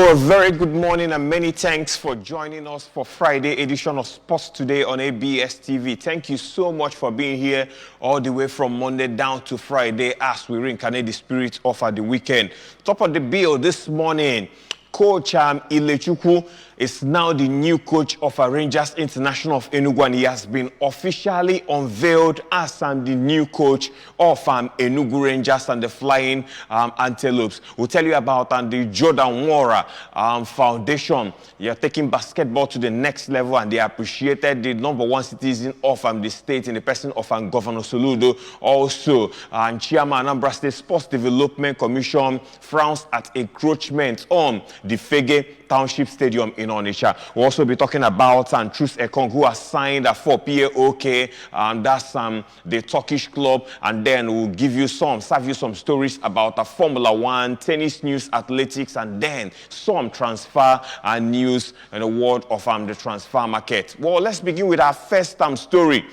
Hello, a very good morning and many thanks for joining us for Friday edition of Sports Today on ABS TV. Thank you so much for being here all the way from Monday down to Friday as we reincarnate the spirit of the weekend. Top of the bill this morning, Coach Ilechukwu is now the new coach of Rangers International of Enugu, and he has been officially unveiled as the new coach of Enugu Rangers and the Flying Antelopes. We'll tell you about the Jordan Nwora Foundation. They are taking basketball to the next level, and they appreciated the #1 citizen of the state in the person of Governor Soludo. Also, Chairman Anambra State Sports Development Commission frowns at encroachment on the Fege Township Stadium in Onitsha. We'll also be talking about Truce Ekong, who has signed for PAOK, and that's the Turkish club. And then we'll serve you some stories about Formula One, tennis news, athletics, and then some transfer news in the world of the transfer market. Well, let's begin with our first story.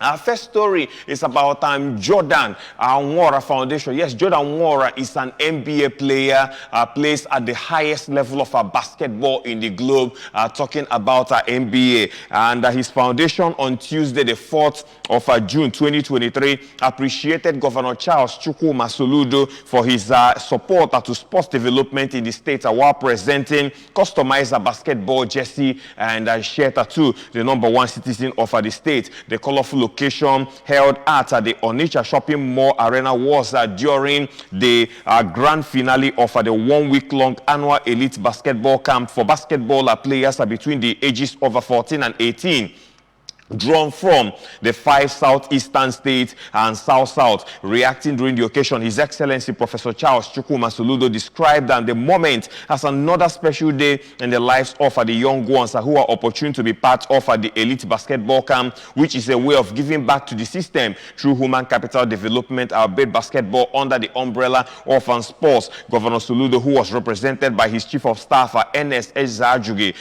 Our first story is about Jordan Nwora Foundation. Yes, Jordan Nwora is an NBA player, plays at the highest level of basketball in the globe, talking about NBA. And his foundation on Tuesday, the 4th of June 2023, appreciated Governor Charles Chukwuma Soludo for his support to sports development in the state while presenting customized basketball jersey and shirt to the #1 citizen of the state. The colorful location held at the Onitsha Shopping Mall Arena was during the grand finale of the 1-week-long annual elite basketball camp for basketball players between the ages of 14 and 18. Drawn from the 5 southeastern states and south-south. Reacting during the occasion, His Excellency Professor Charles Chukwuma Soludo described the moment as another special day in the lives of the young ones who are opportune to be part of the elite basketball camp, which is a way of giving back to the system through human capital development, albeit basketball under the umbrella of sports. Governor Soludo, who was represented by his Chief of Staff, NSH Zajugi,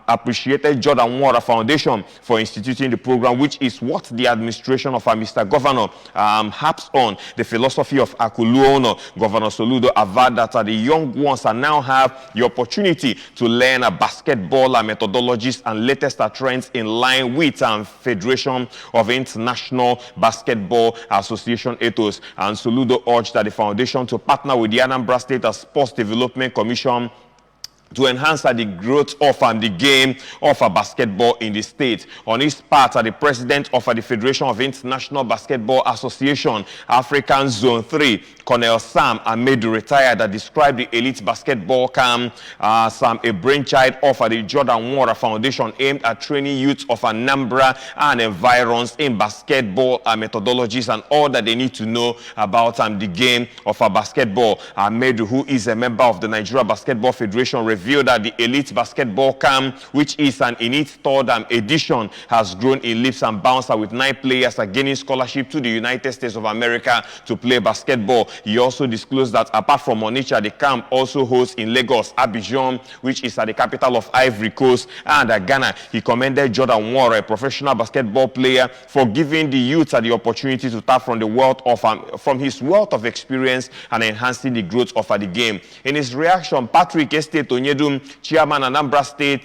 appreciated Jordan Nwora Foundation for instituting the program, which is what the administration of Mr. Governor harps on, the philosophy of Akuluono. Governor Soludo averred that the young ones now have the opportunity to learn basketball methodologies and latest trends in line with Federation of International Basketball Association ethos. And Soludo urged that the foundation to partner with the Anambra State Sports Development Commission to enhance the growth of the game of basketball in the state. On his part, the president of the Federation of International Basketball Association, African Zone 3, Colonel Sam Amedu, retired, that described the elite basketball camp as a brainchild of the Jordan Nwora Foundation aimed at training youth of Anambra and environs in basketball methodologies and all that they need to know about the game of basketball. Amedu, who is a member of the Nigeria Basketball Federation, revealed that the elite basketball camp, which is in its 3rd edition, has grown in leaps and bounds with 9 players gaining scholarship to the United States of America to play basketball. He also disclosed that apart from Onitsha, the camp also hosts in Lagos, Abidjan, which is the capital of Ivory Coast, and Ghana. He commended Jordan Nwora, a professional basketball player, for giving the youth the opportunity to tap from his wealth of experience and enhancing the growth of the game. In his reaction, Patrick Estate Onyedum, Chairman Anambra State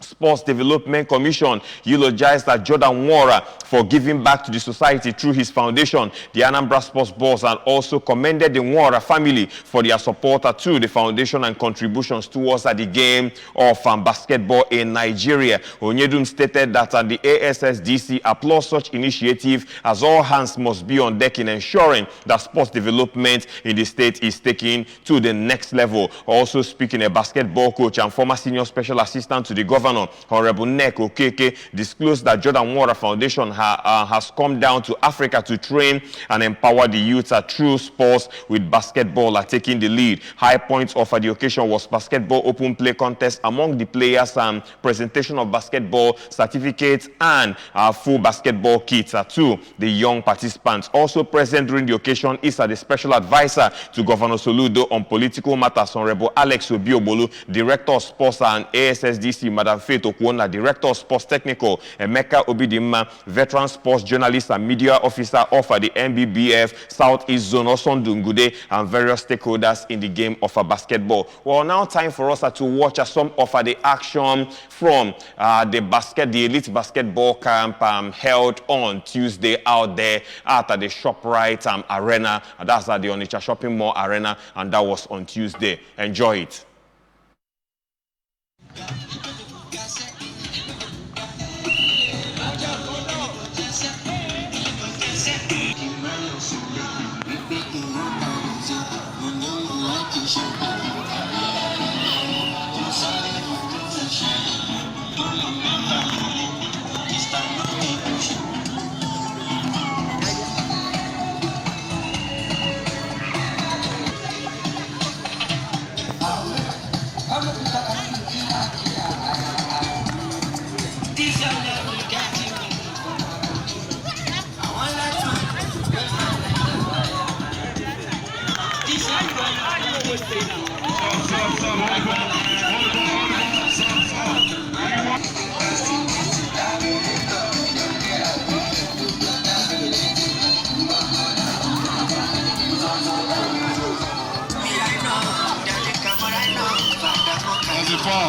Sports Development Commission, eulogized Jordan Nwora for giving back to the society through his foundation, the Anambra Sports Boss, and also commended the Nwora family for their support to the foundation and contributions towards the game of basketball in Nigeria. Onyedum stated that the ASSDC applauds such initiative, as all hands must be on deck in ensuring that sports development in the state is taken to the next level. Also speaking, a basketball coach and former senior special assistant to the governor, Honorable Nek Okeke, disclosed that Jordan Nwora Foundation has come down to Africa to train and empower the youth through sports, with basketball taking the lead. High points of the occasion was basketball open play contest among the players, presentation of basketball certificates and full basketball kits to the young participants. Also present during the occasion is the special advisor to Governor Soludo on political matters, Honorable Alex Obiobolu, Director of Sports and ASSDC, Madam Faith Okwona, Director of Sports Technical, Emeka Obidimma, Veteran Sports Journalist and Media Officer of the MBBF Southeast Zone, Oson Dungude, and various stakeholders in the game of basketball. Well, now time for us to watch some of the action from the elite basketball camp held on Tuesday out there at the ShopRite Arena. That's at the Onitsha Shopping Mall Arena, and that was on Tuesday. Enjoy it.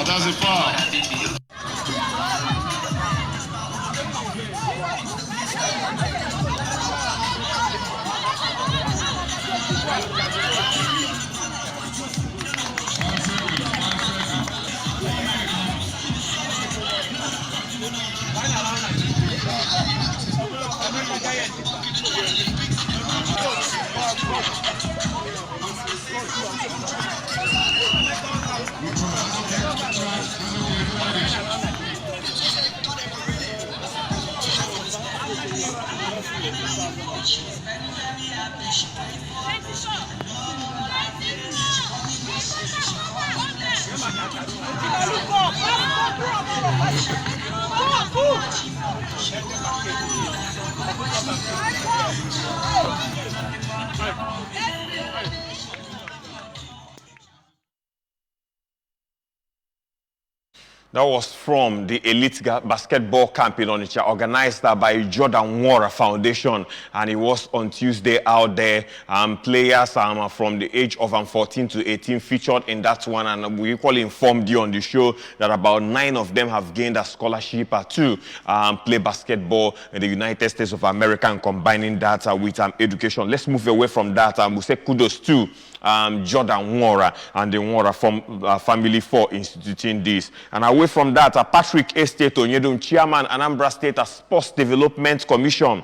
That's a foul. That was from the elite basketball camp in Onitsha, organized by Jordan Nwora Foundation, and it was on Tuesday out there. Players from the age of 14 to 18 featured in that one, and we equally informed you on the show that about 9 of them have gained a scholarship to play basketball in the United States of America, and combining that with education. Let's move away from that. We say kudos to Jordan Nwora and the Nwora from Family 4 instituting this. And away from that, Patrick Estate Onyedum, Chairman, Anambra State Sports Development Commission,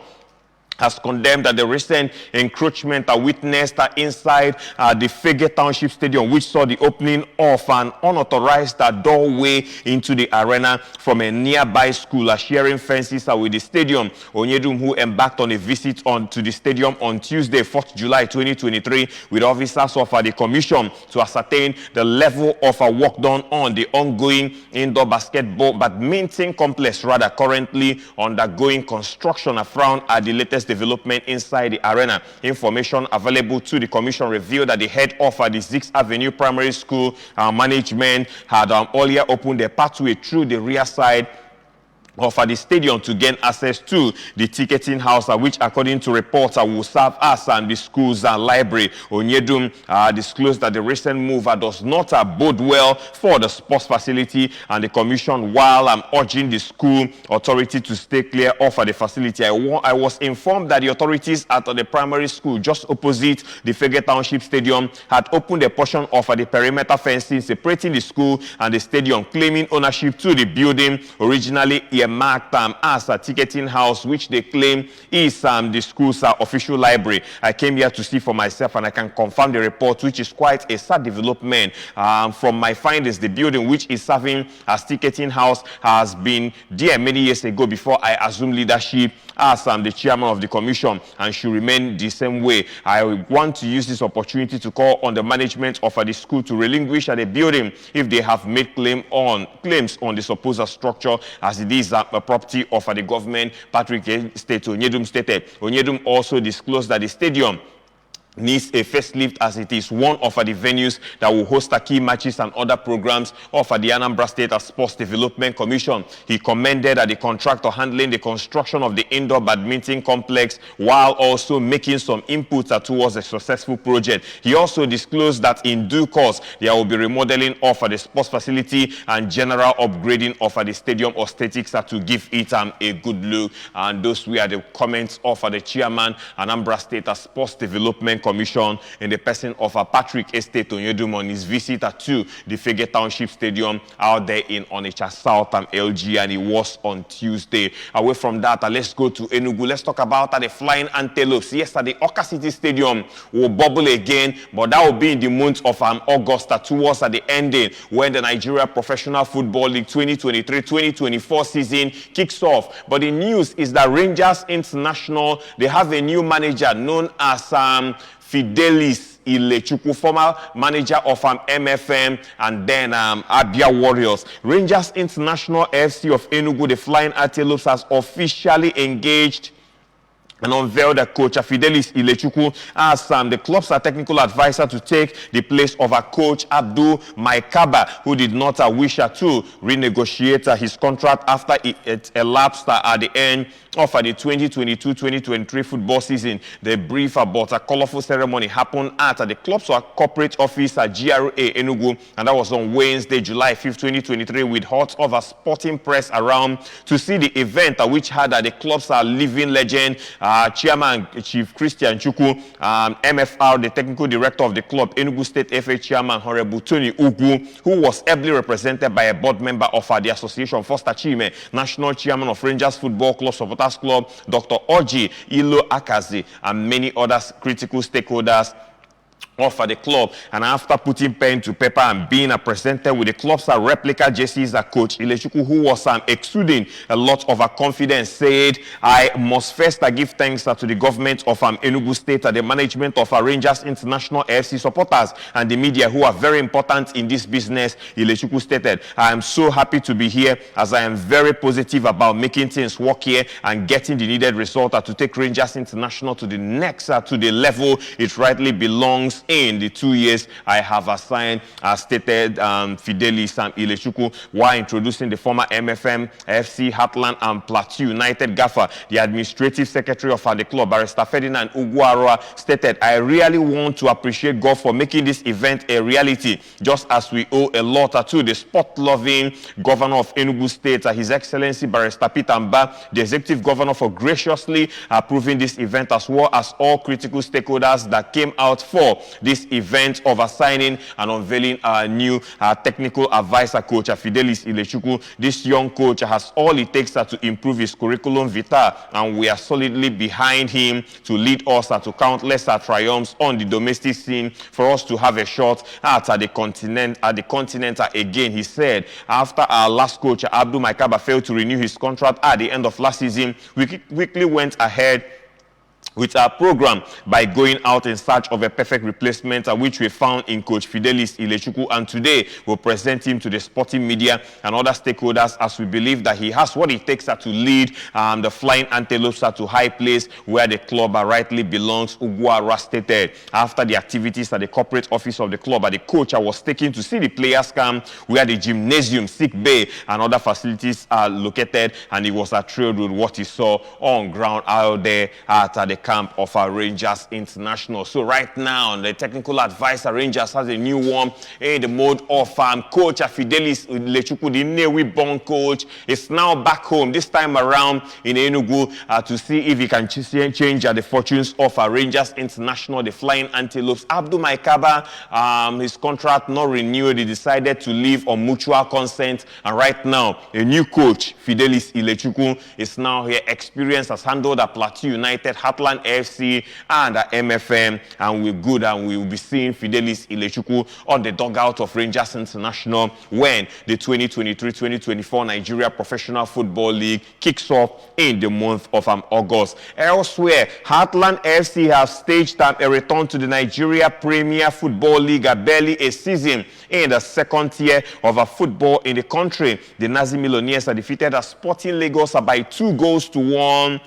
has condemned the recent encroachment witnessed inside the Fege Township Stadium, which saw the opening of an unauthorized doorway into the arena from a nearby school, sharing fences with the stadium. Onyedum, who embarked on a visit to the stadium on Tuesday, 4th July 2023, with officers of the commission to ascertain the level of work done on the ongoing indoor basketball badminton complex, currently undergoing construction around the latest development inside the arena. Information available to the commission revealed that the head of the 6th Avenue Primary School management had earlier opened a pathway through the rear side of the stadium to gain access to the ticketing house, which according to reports will serve as the school's library. Onyedum disclosed that the recent move does not bode well for the sports facility and the commission, while urging the school authority to stay clear of the facility. I was informed that the authorities at the primary school just opposite the Fege Township Stadium had opened a portion of the perimeter fencing separating the school and the stadium, claiming ownership to the building originally marked as a ticketing house, which they claim is the school's official library. I came here to see for myself, and I can confirm the report, which is quite a sad development. From my findings, the building, which is serving as ticketing house, has been there many years ago before I assumed leadership as the chairman of the commission, and should remain the same way. I want to use this opportunity to call on the management of the school to relinquish the building if they have made claims on the supposed structure, as it is a property of the government. Patrick Estate Onyedum stated. Onyedum also disclosed that the stadium needs a facelift, as it is one of the venues that will host key matches and other programs of the Anambra State Sports Development Commission. He commended the contractor handling the construction of the indoor badminton complex while also making some inputs towards a successful project. He also disclosed that in due course there will be remodeling of the sports facility and general upgrading of the stadium aesthetics to give it a good look. And those were the comments of the chairman Anambra State Sports Development Commission in the person of Patrick Estate Onyedum on his visit to the Fege Township Stadium out there in Onitsha South LG, and it was on Tuesday. Away from that, let's go to Enugu. Let's talk about the Flying Antelopes. Yesterday, Oka City Stadium will bubble again, but that will be in the month of August towards the ending when the Nigeria Professional Football League 2023-2024 season kicks off. But the news is that Rangers International, they have a new manager known as Fidelis Ilechukwu, former manager of MFM and then Abia Warriors. Rangers International FC of Enugu, the Flying Antelopes, has officially engaged and unveiled that coach Fidelis Ilechukwu as the club's technical advisor to take the place of coach Abdul Maikaba, who did not wish to renegotiate his contract after it elapsed at the end of the 2022-2023 football season. The brief but a colorful ceremony happened at the club's corporate office at GRA Enugu, and that was on Wednesday, July 5th, 2023, with hot of a sporting press around to see the event, which had the club's living legend, Chairman Chief Christian Chukwu, MFR, the technical director of the club, Enugu State FA Chairman Honorable Tony Ugu, who was ably represented by a board member of the association, Foster Chime, National Chairman of Rangers Football Club Supporters Club, Dr. Oji Ilo Akazi, and many other critical stakeholders of the club. And after putting pen to paper and being presented with the club's replica jerseys, coach Ilechukwu, who was exuding a lot of confidence, said, "I must first give thanks to the government of Enugu State, the management of Rangers International FC supporters, and the media, who are very important in this business." Ilechukwu stated, "I am so happy to be here, as I am very positive about making things work here and getting the needed result to take Rangers International to the next to the level it rightly belongs in the 2 years I have assigned," stated Fidelis Ilechukwu, while introducing the former MFM, FC, Heartland, and Plateau United gaffer. The administrative secretary of the club, Barrister Ferdinand Uguarua, stated, "I really want to appreciate God for making this event a reality, just as we owe a lot to the sport-loving governor of Enugu State, His Excellency Barrister Peter Mba, the executive governor, for graciously approving this event, as well as all critical stakeholders that came out for this event of assigning and unveiling our new technical advisor, coach Fidelis Ilechukwu. This young coach has all it takes to improve his curriculum vitae, and we are solidly behind him to lead us to countless triumphs on the domestic scene for us to have a shot at the continent again," he said. After our last coach, Abdul Maikaba, failed to renew his contract at the end of last season, we quickly went ahead with our program by going out in search of a perfect replacement, which we found in coach Fidelis Ilechukwu, and today we'll present him to the sporting media and other stakeholders, as we believe that he has what it takes to lead the Flying Antelopes to high place where the club rightly belongs, Uguarua stated. After the activities at the corporate office of the club, the coach was taken to see the players camp, where the gymnasium, sick bay, and other facilities are located, and he was thrilled with what he saw on ground out there at the camp of our Rangers International. So right now, the technical advisor Rangers has a new one in the mode of coach Fidelis Ilechukwu, the Nnewi-born coach, is now back home, this time around in Enugu, to see if he can change the fortunes of our Rangers International, the Flying Antelopes. Abdul Maikaba, his contract not renewed. He decided to leave on mutual consent, and right now, a new coach, Fidelis Ilechukwu, is now here. Experience has handled the Plateau United, Heartland FC, and MFM, and we're good, and we will be seeing Fidelis Ilechukwu on the dugout of Rangers International when the 2023-2024 Nigeria Professional Football League kicks off in the month of August. Elsewhere, Heartland FC have staged a return to the Nigeria Premier Football League, barely a season in the second tier of football in the country. The Nazi Millionaires defeated Sporting Lagos by 2-1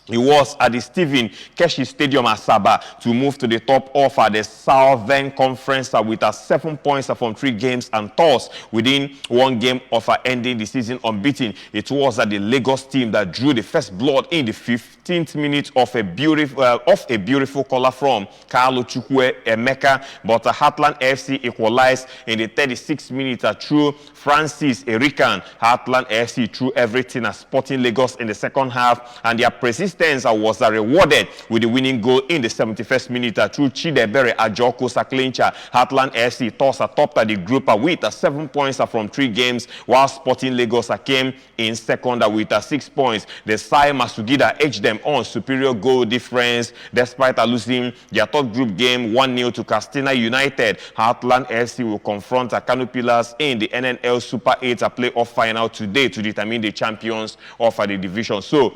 He was at the Stephen Keshi Stadium at Sabah to move to the top of the Southern Conference with 7 points from 3 games and thus within 1 game of ending the season unbeaten. It was the Lagos team that drew the first blood in the 15th minute of a beautiful caller from Carlo Chukwu Emeka, but Heartland FC equalized in the 36th minute through Francis Erikan. Heartland FC threw everything at Sporting Lagos in the second half, and their persistence was rewarded with the winning goal in the 71st minute through Chidebere Ajoko Saklencha. Heartland FC tossed atop the group with 7 points from 3 games, while Sporting Lagos came in second with 6 points. The Sai Masugida edged them on superior goal difference despite losing their third group game 1-0 to Castina United. Heartland FC will confront Kano Pillars in the NNL Super 8 playoff final today to determine the champions of the division. So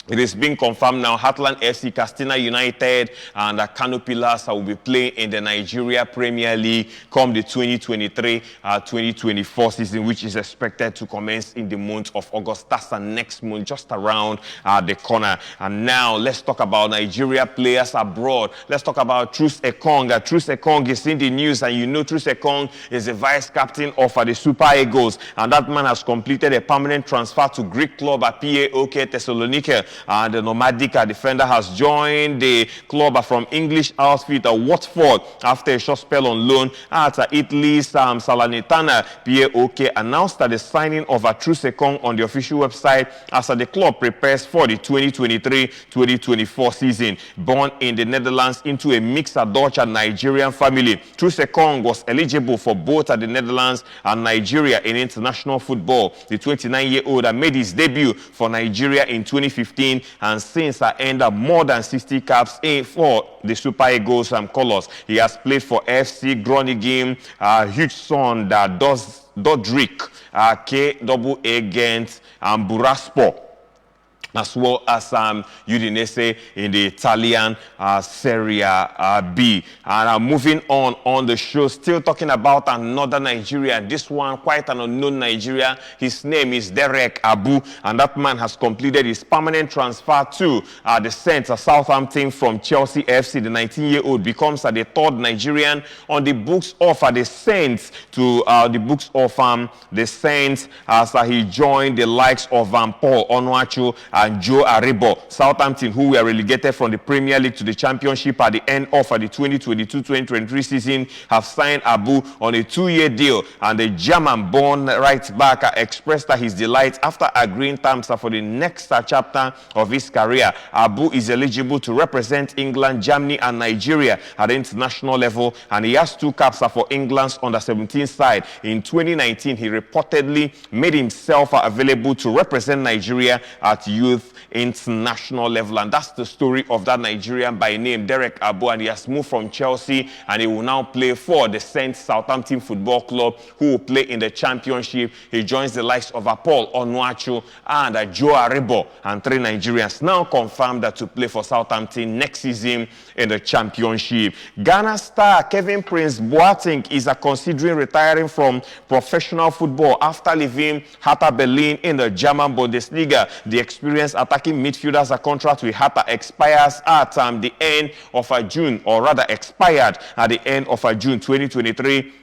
it is being confirmed now. Heartland FC, Castina United, and Kano Pillars will be playing in the Nigeria Premier League come the 2023-2024 season, which is expected to commence in the month of August. That's the next month, just around the corner. And now let's talk about Nigeria players abroad. Let's talk about Truce Ekong. Truce Ekong is in the news, and you know Truce Ekong is the vice captain of the Super Eagles, and that man has completed a permanent transfer to Greek club at PAOK Thessaloniki. And the nomadic defender has joined the club from English outfit Watford after a short spell on loan at Italy's Salernitana. PAOK announced the signing of Truce Ekong on the official website as the club prepares for the 2023-2024 season. Born in the Netherlands into a mixed Dutch and Nigerian family, Truce Ekong was eligible for both the Netherlands and Nigeria in international football. The 29-year-old made his debut for Nigeria in 2015 and since earned more than 60 caps for the Super Eagles colors. He has played for FC Groningen, Hudson, Dordrecht, KAA Gent, and Bursaspor, as well as Udinese in the Italian Serie B. And moving on the show, still talking about another Nigerian. This one, quite an unknown Nigeria. His name is Derek Abu, and that man has completed his permanent transfer to the Saints Southampton from Chelsea FC. The 19-year-old becomes the third Nigerian on the books of the Saints to the Saints as he joined the likes of Paul Onuachu and Joe Aribo. Southampton, who were relegated from the Premier League to the Championship at the end of the 2022-2023 season, have signed Abu on a 2-year deal, and the German-born right-back expressed his delight after agreeing terms for the next chapter of his career. Abu is eligible to represent England, Germany, and Nigeria at the international level, and he has 2 caps for England's under-17 side. In 2019, he reportedly made himself available to represent Nigeria at youth international level, and that's the story of that Nigerian by name Derek Abu, and he has moved from Chelsea and he will now play for the Saints Southampton Football Club, who will play in the Championship. He joins the likes of Paul Onuachu and Joe Aribo, and 3 Nigerians now confirmed to play for Southampton next season in the Championship. Ghana star Kevin Prince Boateng is considering retiring from professional football after leaving Hertha Berlin in the German Bundesliga. The experienced attacking midfielder's contract with Hertha expires at the end of June, or rather expired at the end of June 2023.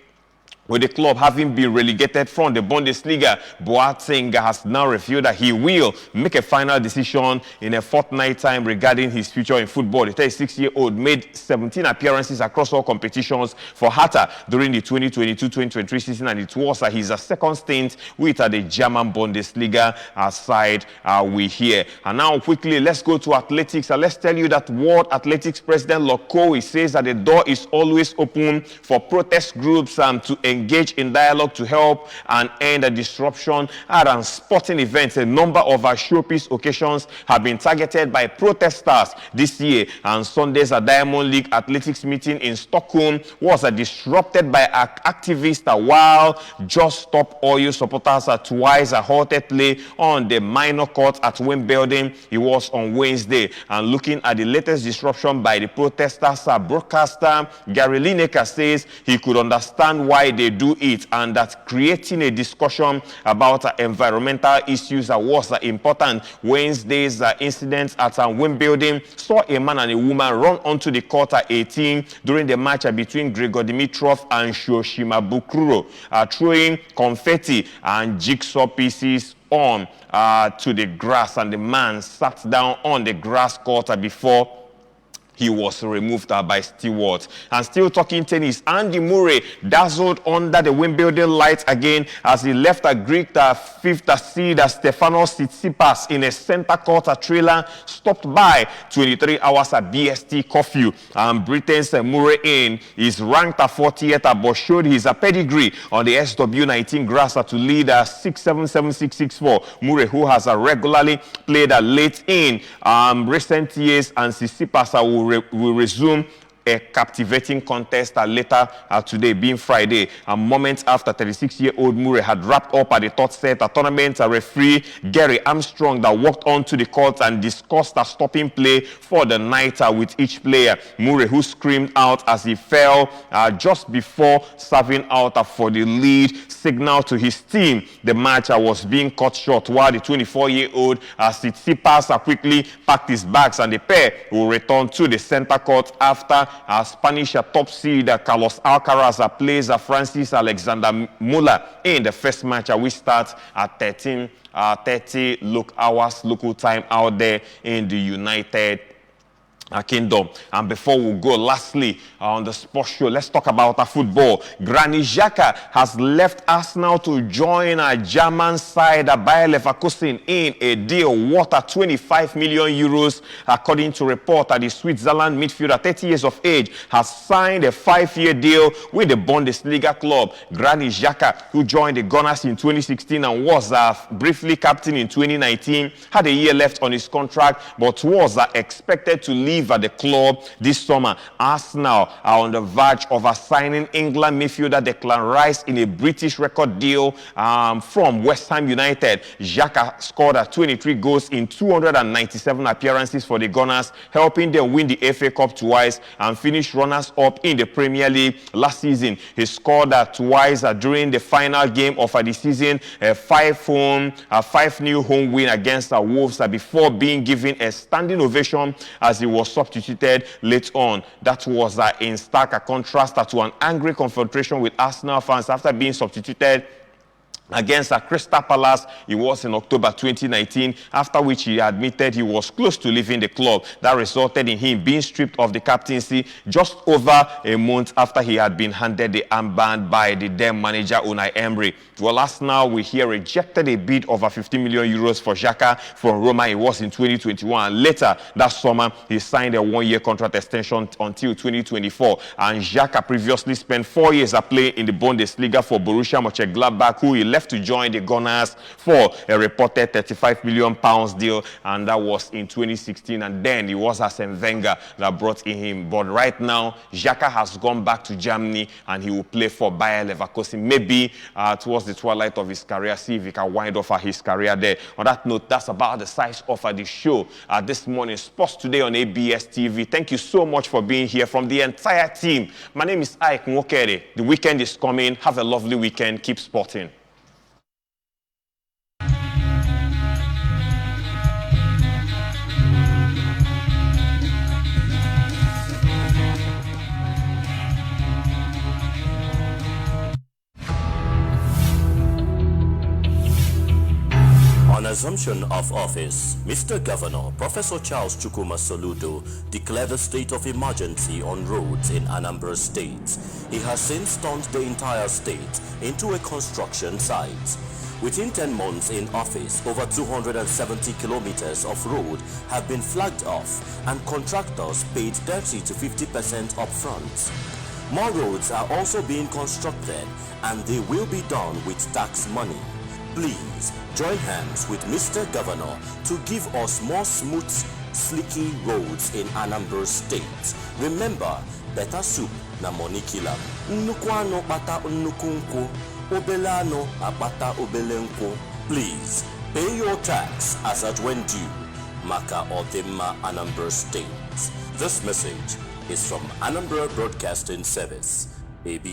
With the club having been relegated from the Bundesliga, Boateng has now revealed that he will make a final decision in a fortnight time regarding his future in football. The 36-year-old made 17 appearances across all competitions for Hertha during the 2022-2023 season, and it was his second stint with the German Bundesliga side we hear. And now quickly, let's go to athletics. Let's tell you that World Athletics President Lokowi says that the door is always open for protest groups to engage in dialogue to help and end the disruption at sporting events. A number of showpiece occasions have been targeted by protesters this year, and Sunday's Diamond League athletics meeting in Stockholm was disrupted by activists while Just Stop Oil supporters twice halted play on the minor court at Wimbledon. It was on Wednesday. And looking at the latest disruption by the protesters, broadcaster Gary Lineker says he could understand why they they do it, and that creating a discussion about environmental issues was important. Wednesday's incident at Wimbledon saw a man and a woman run onto the court at 18 during the match between Grigor Dimitrov and Shoshima Bukruro, throwing confetti and jigsaw pieces on to the grass, and the man sat down on the grass court before he was removed by stewards. And still talking tennis, Andy Murray dazzled under the Wimbledon lights again as he left a Greek fifth seed Stefanos Tsitsipas in a center court trailer, stopped by 23 hours at BST curfew. And Britain's Murray is ranked at 40th, but showed his pedigree on the SW19 grass to lead 6-7, 7-6, 6-4. Murray, who has regularly played late in recent years, and Tsitsipas will resume a captivating contest later today, being Friday, a moment after 36-year-old Murray had wrapped up at the third set. A tournament referee Gary Armstrong that walked onto the court and discussed a stopping play for the night with each player. Murray, who screamed out as he fell just before serving out for the lead, signaled to his team the match was being cut short, while the 24-year-old Tsitsipas quickly packed his bags, and the pair will return to the center court after Spanish top seed Carlos Alcaraz plays Francis Alexander Muller in the first match, which starts at 13:30 hours local time out there in the United Kingdom. And before we go, lastly, on the sports show, let's talk about football. Granit Xhaka has left Arsenal to join a German side, Bayer Leverkusen, in a deal worth 25 million euros. According to report, the Switzerland midfielder, 30 years of age, has signed a 5-year deal with the Bundesliga club. Granit Xhaka, who joined the Gunners in 2016 and was briefly captain in 2019, had a year left on his contract, but was expected to leave at the club this summer. Arsenal are on the verge of signing England midfielder Declan Rice in a British record deal from West Ham United. Xhaka scored 23 goals in 297 appearances for the Gunners, helping them win the FA Cup twice and finish runners-up in the Premier League last season. He scored twice during the final game of the season, a 5-0 home win against Wolves before being given a standing ovation as he was substituted late on. That was in stark contrast to an angry confrontation with Arsenal fans after being substituted against Crystal Palace. It was in October 2019, after which he admitted he was close to leaving the club. That resulted in him being stripped of the captaincy just over a month after he had been handed the armband by the then manager Unai Emery. Well, Arsenal, we here rejected a bid of 50 million euros for Xhaka from Roma. It was in 2021. Later that summer, he signed a 1-year contract extension until 2024. And Xhaka previously spent 4 years playing in the Bundesliga for Borussia Mönchengladbach, who he left to join the Gunners for a reported £35 million deal, and that was in 2016. And then it was Arsene Wenger that brought in him. But right now, Xhaka has gone back to Germany and he will play for Bayer Leverkusen. Maybe towards the twilight of his career, see if he can wind off his career there. On that note, that's about the size of the show this morning. Sports Today on ABS TV. Thank you so much for being here from the entire team. My name is Ike Nwokere. The weekend is coming. Have a lovely weekend. Keep sporting. On assumption of office, Mr. Governor Professor Charles Chukwuma Soludo declared a state of emergency on roads in Anambra State. He has since turned the entire state into a construction site. Within 10 months in office, over 270 kilometers of road have been flagged off and contractors paid 30 to 50% upfront. More roads are also being constructed and they will be done with tax money. Please join hands with Mr. Governor to give us more smooth, slicky roads in Anambra State. Remember, better soup na money killer. Nnukwu ano kpata nnukwu nkwụ, obele ano akpata obele nkwụ. Please pay your tax as at when due. Maka Odimma, Anambra State. This message is from Anambra Broadcasting Service, ABS.